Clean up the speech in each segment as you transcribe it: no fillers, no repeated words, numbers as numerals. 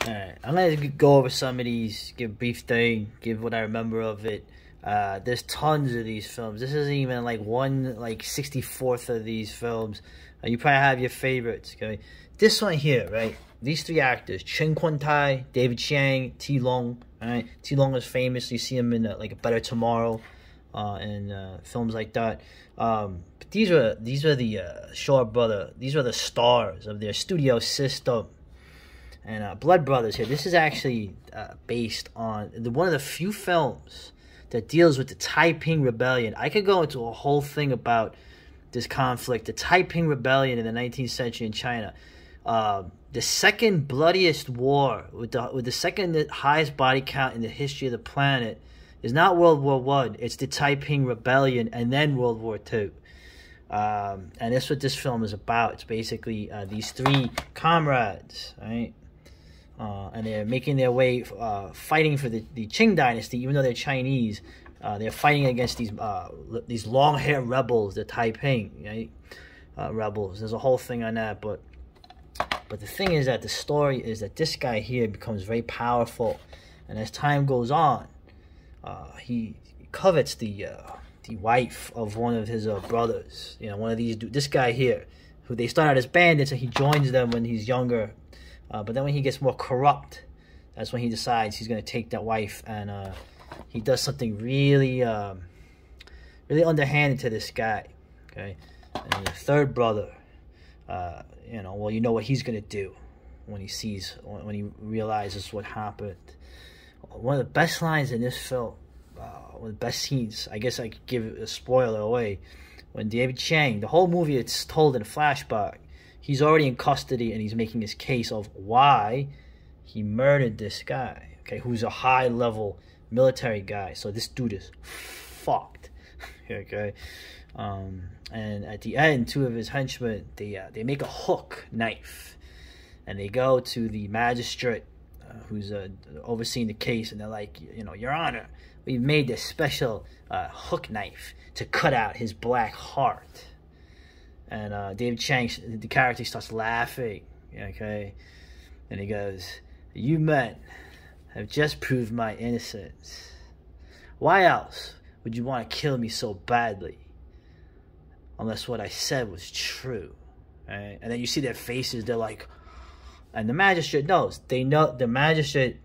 Alright, I'm gonna go over some of these, give a brief thing, give what I remember of it. There's tons of these films. This isn't even like one, like 64th of these films. You probably have your favorites, okay? This one here, right? These three actors, Chen Kwon-tai, David Chiang, T. Long, alright? T. Long is famous. You see him in like A Better Tomorrow, and films like that. But these were the Shaw brother. These were the stars of their studio system. And Blood Brothers here. This is actually based on one of the few films that deals with the Taiping Rebellion. I could go into a whole thing about this conflict, the Taiping Rebellion in the 19th century in China. The second bloodiest war with the second highest body count in the history of the planet is not World War I. It's the Taiping Rebellion and then World War II. And that's what this film is about. It's basically these three comrades, right? And they're making their way, fighting for the Qing dynasty, even though they're Chinese. They're fighting against these long-haired rebels, the Taiping, right? Rebels. There's a whole thing on that, but the thing is that the story is that this guy here becomes very powerful, and as time goes on, he covets the wife of one of his brothers. You know, one of these. This guy here, who they start out as bandits, and he joins them when he's younger. But then when he gets more corrupt, that's when he decides he's going to take that wife, and he does something really, really underhanded to this guy. Okay, and the third brother, you know, well, you know what he's going to do when he realizes what happened. One of the best lines in this film, one of the best scenes. I guess I could give a spoiler away. When David Chiang, the whole movie, it's told in a flashback. He's already in custody, and he's making his case of why he murdered this guy, okay, who's a high-level military guy. So this dude is fucked, okay? And at the end, two of his henchmen, they make a hook knife, and they go to the magistrate who's overseeing the case, and they're like, you know, Your Honor, we've made this special hook knife to cut out his black heart. And David Chiang, the character, starts laughing, okay? And he goes, you men have just proved my innocence. Why else would you want to kill me so badly? Unless what I said was true, right? And then you see their faces, they're like, and the magistrate knows. They know, the magistrate,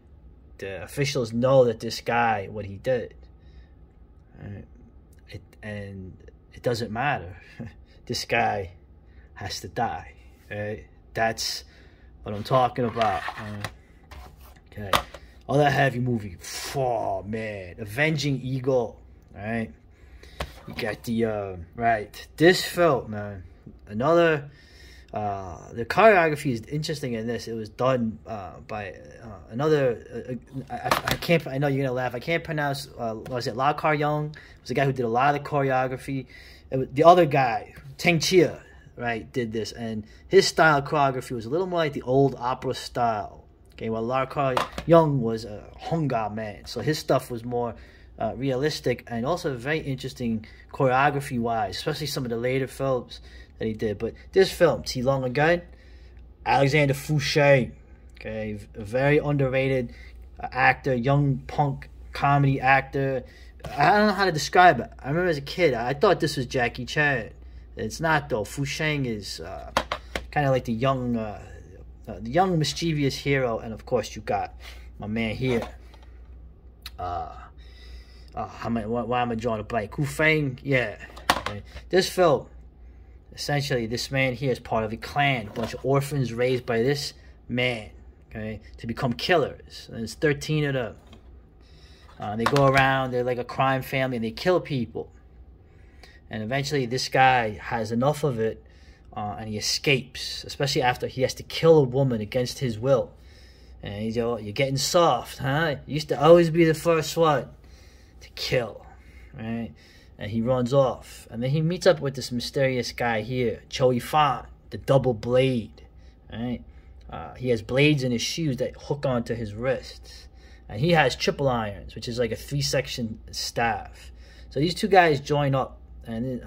the officials know that this guy, what he did. Right? And it doesn't matter. This guy has to die, right? That's what I'm talking about. Okay, all that heavy movie. Oh man, Avenging Eagle, right? You got the right. This film, man. Another. The choreography is interesting in this. It was done by another. I can't. I know you're gonna laugh. I can't pronounce. Was it La Kar Young? It was the guy who did a lot of the choreography. The other guy, Teng Chia, right, did this, and his style of choreography was a little more like the old opera style. Okay, while La Kar Young was a Hongga man, so his stuff was more realistic and also very interesting choreography-wise, especially some of the later films that he did. But this film, T. Long again, Alexander Fouché, okay, a very underrated actor, young punk comedy actor. I don't know how to describe it. I remember as a kid, I thought this was Jackie Chan. It's not though. Fu Sheng is kind of like the young mischievous hero, and of course you got my man here. Why am I drawing a blank? Ku Feng, yeah. Right. This film, essentially, this man here is part of a clan, a bunch of orphans raised by this man, okay, to become killers. And there's 13 of them. They go around, they're like a crime family, and they kill people. And eventually this guy has enough of it, and he escapes, especially after he has to kill a woman against his will. And he's, oh, you're getting soft, huh? You used to always be the first one to kill, right? And he runs off. And then he meets up with this mysterious guy here, Choi Fan, the double blade, right? He has blades in his shoes that hook onto his wrists. And he has triple irons, which is like a 3-section staff. So these two guys join up, and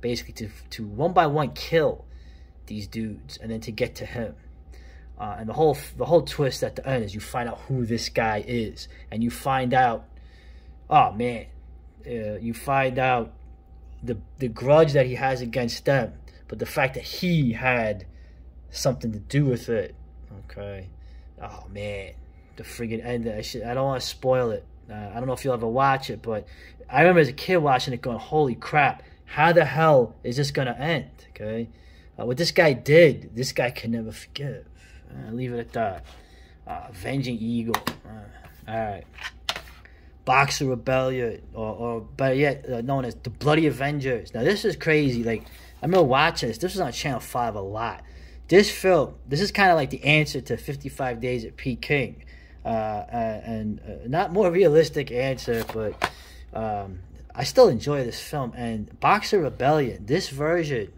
basically to one by one kill these dudes, and then to get to him. And the whole twist at the end is you find out who this guy is, and you find out, oh man, you find out the grudge that he has against them, but the fact that he had something to do with it. Okay, oh man, the friggin' end of that shit. I don't want to spoil it. I don't know if you'll ever watch it, but I remember as a kid watching it, going, "Holy crap! How the hell is this gonna end?" Okay, what this guy did, this guy can never forgive. I'll leave it at that. Avenging Eagle. All right. Boxer Rebellion, or better yet, known as the Bloody Avengers. Now, this is crazy. Like, I remember watching this. This was on Channel 5 a lot. This film, this is kind of like the answer to 55 Days at Peking. And not more realistic answer, but I still enjoy this film. And Boxer Rebellion, this version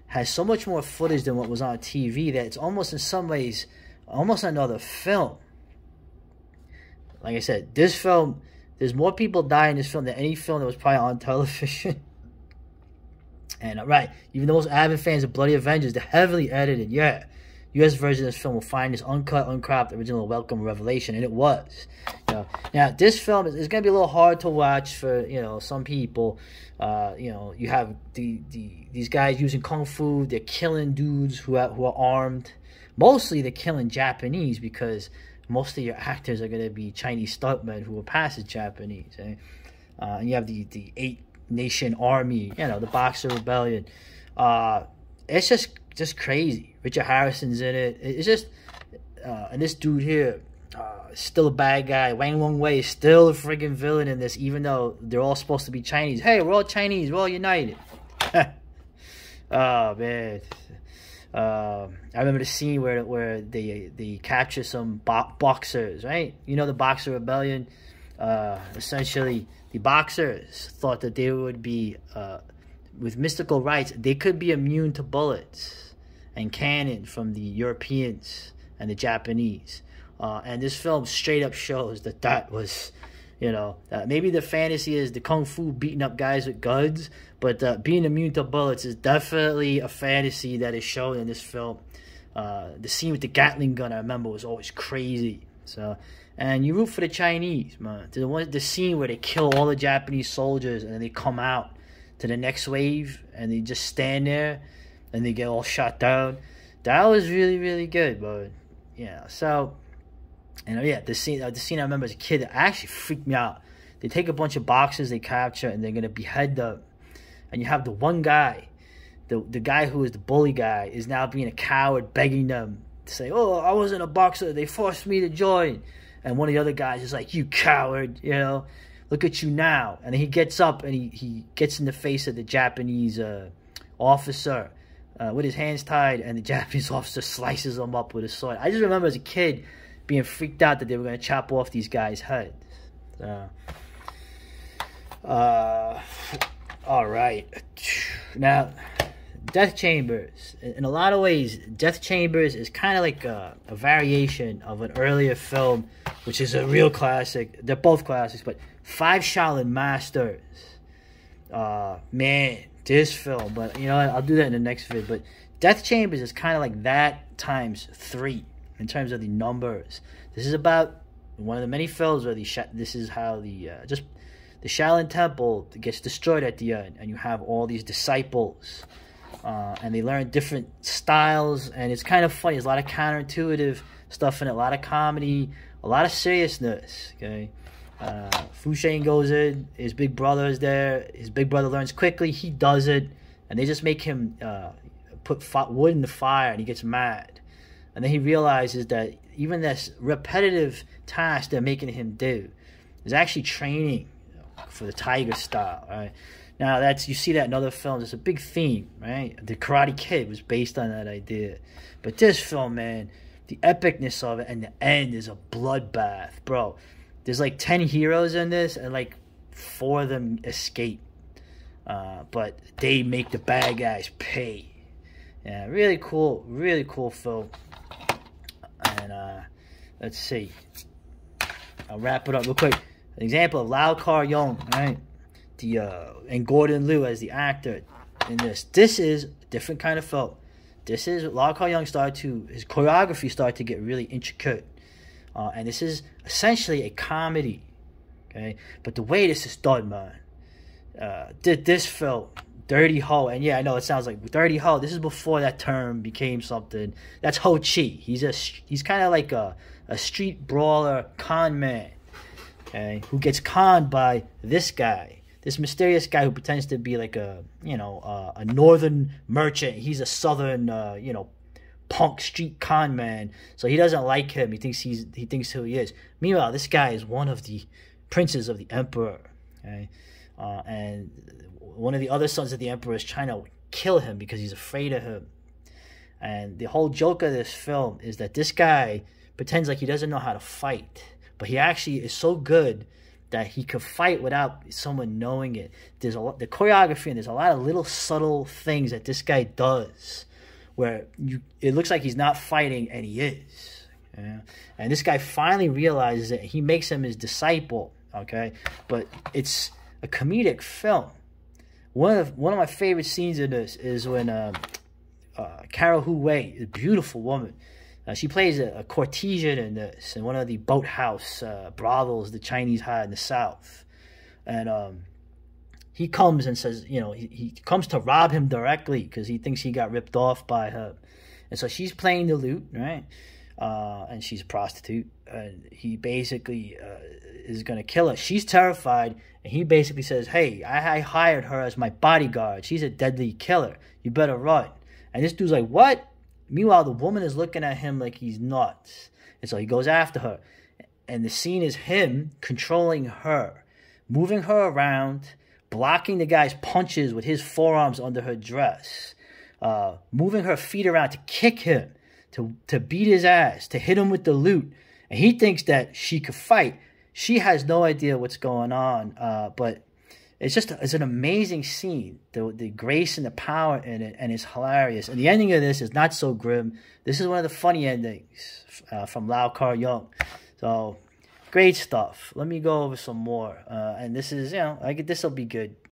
has so much more footage than what was on TV that it's almost in some ways almost another film. Like I said, this film, there's more people die in this film than any film that was probably on television. And right, even the most avid fans of Bloody Avengers, the heavily edited, yeah, U.S. version of this film will find this uncut, uncropped original welcome revelation, and it was. You know, now this film is going to be a little hard to watch for some people. You have these guys using kung fu. They're killing dudes who are armed. Mostly they're killing Japanese because most of your actors are going to be Chinese stuntmen who will pass as Japanese. Eh? And you have the 8-nation army. The Boxer Rebellion. It's just crazy. Richard Harrison's in it. It's just, and this dude here, still a bad guy. Wang Wei is still a friggin' villain in this, even though they're all supposed to be Chinese. Hey, we're all Chinese. We're all united. Oh man. I remember the scene where they capture some boxers, right? The Boxer Rebellion. Essentially, the boxers thought that they would be, with mystical rights, they could be immune to bullets and cannon from the Europeans and the Japanese. And this film straight up shows that was, maybe the fantasy is the kung fu beating up guys with guns, but being immune to bullets is definitely a fantasy that is shown in this film. The scene with the Gatling gun, I remember, was always crazy. So, and you root for the Chinese, man. The scene where they kill all the Japanese soldiers and then they come out to the next wave and they just stand there and they get all shot down. That was really, really good, but so, the scene I remember as a kid that actually freaked me out. They take a bunch of boxers they capture and they're gonna behead them, and you have the one guy, the guy who is the bully guy, is now being a coward, begging them to say, "Oh, I wasn't a boxer. They forced me to join." And one of the other guys is like, "You coward, look at you now." And then he gets up and he gets in the face of the Japanese officer with his hands tied, and the Japanese officer slices him up with a sword. I just remember as a kid being freaked out that they were going to chop off these guys' heads. All right. Now, Death Chambers. In a lot of ways, Death Chambers is kind of like a variation of an earlier film, which is a real classic. They're both classics, but Five Shaolin Masters. Man, this film. But I'll do that in the next video. But Death Chambers is kind of like that times 3 in terms of the numbers. This is about one of the many films where this is how the Shaolin Temple gets destroyed at the end, and you have all these disciples. And they learn different styles, and it's kind of funny. There's a lot of counterintuitive stuff in it, a lot of comedy, a lot of seriousness. Okay, Fu Shane goes in, his big brother is there. His big brother learns quickly, he does it, and they just make him put wood in the fire, and he gets mad. And then he realizes that even this repetitive task they're making him do is actually training for the tiger style. Right? Now you see that in other films. It's a big theme, right? The Karate Kid was based on that idea. But this film, man, the epicness of it, and the end is a bloodbath, bro. There's like 10 heroes in this, and like 4 of them escape. But they make the bad guys pay. Yeah, really cool film. And let's see. I'll wrap it up real quick. An example of Lau Kar-yong, right? And Gordon Liu as the actor in this. This is a different kind of film. this is Lau Kar-young his choreography started to get really intricate. And this is essentially a comedy. Okay? But the way this is done, man. This film, Dirty Ho, and yeah, I know it sounds like Dirty Ho. This is before that term became something. That's Ho Chi. He's kind of like a street brawler con man, okay, who gets conned by this guy, this mysterious guy who pretends to be like a northern merchant. He's a southern punk street con man. So he doesn't like him. He thinks who he is. Meanwhile, this guy is one of the princes of the emperor, okay? And one of the other sons of the emperor is trying to kill him because he's afraid of him. And the whole joke of this film is that this guy pretends like he doesn't know how to fight, but he actually is so good that he could fight without someone knowing it. There's the choreography, and there's a lot of little subtle things that this guy does where it looks like he's not fighting, and he is. Yeah? And this guy finally realizes it. He makes him his disciple, okay? But it's a comedic film. One of my favorite scenes in this is when Carol Hu Wei, a beautiful woman, she plays a courtesan in this, in one of the boathouse brothels the Chinese had in the South. And he comes and says, he comes to rob him directly because he thinks he got ripped off by her. And so she's playing the lute, right? And she's a prostitute. And he basically is going to kill her. She's terrified. And he basically says, hey, I hired her as my bodyguard. She's a deadly killer. You better run. And this dude's like, what? Meanwhile, the woman is looking at him like he's nuts. And so he goes after her. And the scene is him controlling her, moving her around, blocking the guy's punches with his forearms under her dress, moving her feet around to kick him, to beat his ass, to hit him with the lute. And he thinks that she could fight. She has no idea what's going on, but it's an amazing scene. The grace and the power in it, and it's hilarious. And the ending of this is not so grim. This is one of the funny endings from Lau Kar-young. So great stuff. Let me go over some more. And this is, I think this will be good.